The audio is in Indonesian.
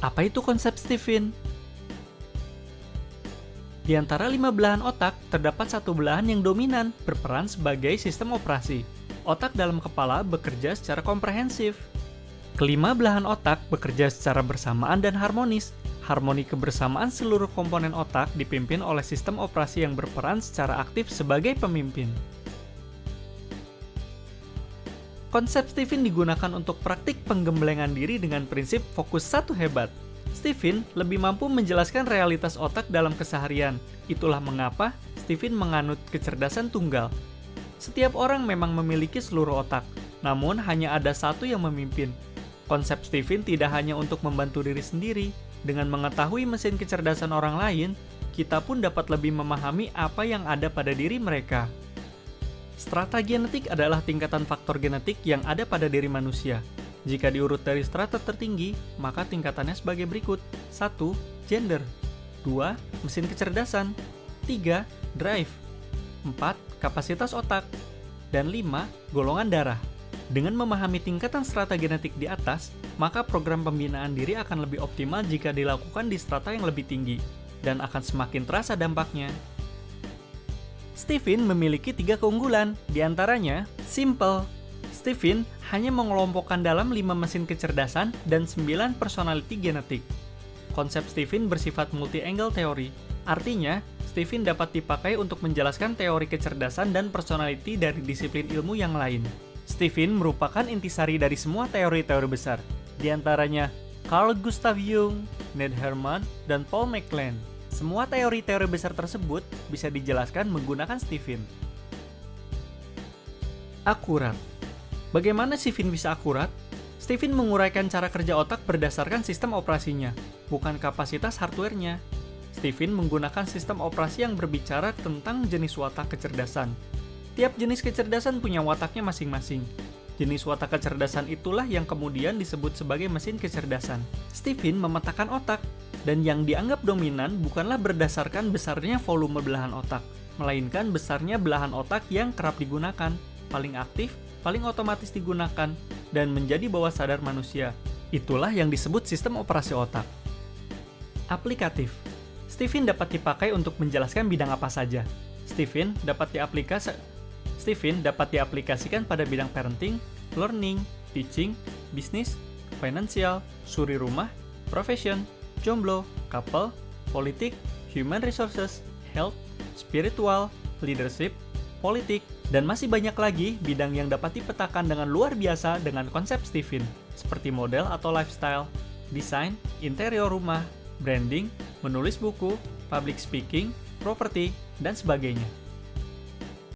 Apa itu konsep Stephen? Di antara 5 belahan otak, terdapat satu belahan yang dominan, berperan sebagai sistem operasi. Otak dalam kepala bekerja secara komprehensif. Kelima belahan otak bekerja secara bersamaan dan harmonis. Harmoni kebersamaan seluruh komponen otak dipimpin oleh sistem operasi yang berperan secara aktif sebagai pemimpin. Konsep Stephen digunakan untuk praktik penggemblengan diri dengan prinsip fokus satu hebat. Stephen lebih mampu menjelaskan realitas otak dalam keseharian. Itulah mengapa Stephen menganut kecerdasan tunggal. Setiap orang memang memiliki seluruh otak, namun hanya ada satu yang memimpin. Konsep Stephen tidak hanya untuk membantu diri sendiri. Dengan mengetahui mesin kecerdasan orang lain, kita pun dapat lebih memahami apa yang ada pada diri mereka. Strata genetik adalah tingkatan faktor genetik yang ada pada diri manusia. Jika diurut dari strata tertinggi, maka tingkatannya sebagai berikut. 1. Gender. 2. Mesin kecerdasan. 3. Drive. 4. Kapasitas otak. Dan 5. Golongan darah. Dengan memahami tingkatan strata genetik di atas, maka program pembinaan diri akan lebih optimal jika dilakukan di strata yang lebih tinggi, dan akan semakin terasa dampaknya. Stephen memiliki 3 keunggulan, diantaranya simple. Stephen hanya mengelompokkan dalam 5 mesin kecerdasan dan 9 personality genetik. Konsep Stephen bersifat multi-angle teori, artinya Stephen dapat dipakai untuk menjelaskan teori kecerdasan dan personality dari disiplin ilmu yang lain. Stephen merupakan intisari dari semua teori-teori besar, diantaranya Carl Gustav Jung, Ned Hermann, dan Paul MacLean. Semua teori-teori besar tersebut bisa dijelaskan menggunakan Stephen. Akurat. Bagaimana Stephen bisa akurat? Stephen menguraikan cara kerja otak berdasarkan sistem operasinya, bukan kapasitas hardware-nya. Stephen menggunakan sistem operasi yang berbicara tentang jenis watak kecerdasan. Tiap jenis kecerdasan punya wataknya masing-masing. Jenis watak kecerdasan itulah yang kemudian disebut sebagai mesin kecerdasan. Stephen memetakan otak, dan yang dianggap dominan bukanlah berdasarkan besarnya volume belahan otak, melainkan besarnya belahan otak yang kerap digunakan, paling aktif, paling otomatis digunakan, dan menjadi bawah sadar manusia. Itulah yang disebut sistem operasi otak. Aplikatif. Stephen dapat dipakai untuk menjelaskan bidang apa saja. Stephen dapat diaplikasikan pada bidang parenting, learning, teaching, bisnis, financial, suri rumah, profession, jomblo, couple, politik, human resources, health, spiritual, leadership, politik, dan masih banyak lagi bidang yang dapat dipetakan dengan luar biasa dengan konsep Stephen, seperti model atau lifestyle, desain, interior rumah, branding, menulis buku, public speaking, properti, dan sebagainya.